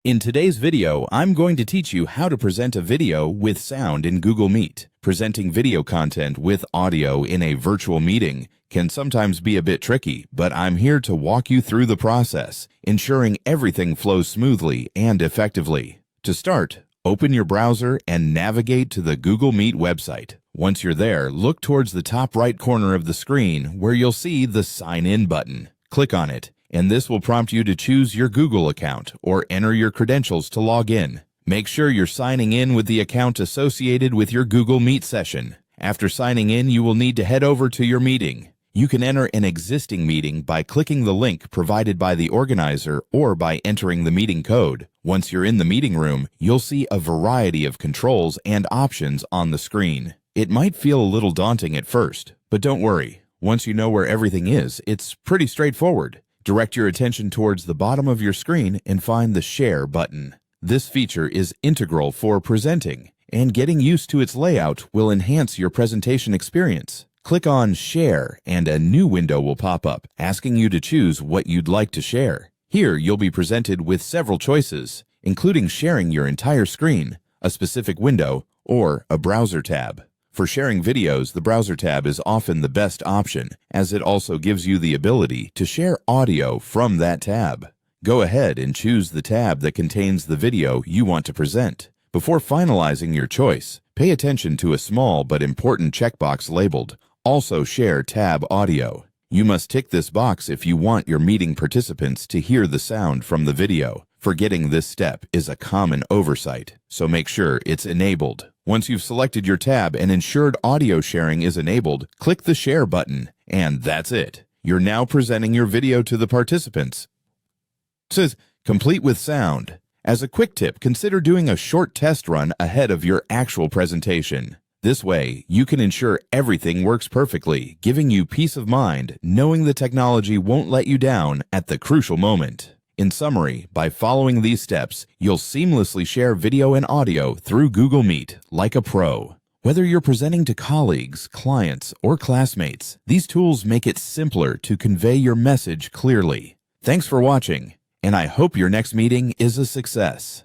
In today's video, I'm going to teach you how to present a video with sound in Google Meet. Presenting video content with audio in a virtual meeting can sometimes be a bit tricky, but I'm here to walk you through the process, ensuring everything flows smoothly and effectively. To start, open your browser and navigate to the Google Meet website. Once you're there, look towards the top right corner of the screen where you'll see the Sign In button. Click on it, and this will prompt you to choose your Google account or enter your credentials to log in. Make sure you're signing in with the account associated with your Google Meet session. After signing in, you will need to head over to your meeting. You can enter an existing meeting by clicking the link provided by the organizer or by entering the meeting code. Once you're in the meeting room, you'll see a variety of controls and options on the screen. It might feel a little daunting at first, but don't worry. Once you know where everything is, it's pretty straightforward. Direct your attention towards the bottom of your screen and find the Share button. This feature is integral for presenting, and getting used to its layout will enhance your presentation experience. Click on Share and a new window will pop up, asking you to choose what you'd like to share. Here, you'll be presented with several choices, including sharing your entire screen, a specific window, or a browser tab. For sharing videos, the browser tab is often the best option, as it also gives you the ability to share audio from that tab. Go ahead and choose the tab that contains the video you want to present. Before finalizing your choice, pay attention to a small but important checkbox labeled Also Share Tab Audio. You must tick this box if you want your meeting participants to hear the sound from the video. Forgetting this step is a common oversight, so make sure it's enabled. Once you've selected your tab and ensured audio sharing is enabled, click the Share button, and that's it. You're now presenting your video to the participants. It says, complete with sound. As a quick tip, consider doing a short test run ahead of your actual presentation. This way, you can ensure everything works perfectly, giving you peace of mind, knowing the technology won't let you down at the crucial moment. In summary, by following these steps, you'll seamlessly share video and audio through Google Meet like a pro. Whether you're presenting to colleagues, clients, or classmates, these tools make it simpler to convey your message clearly. Thanks for watching, and I hope your next meeting is a success.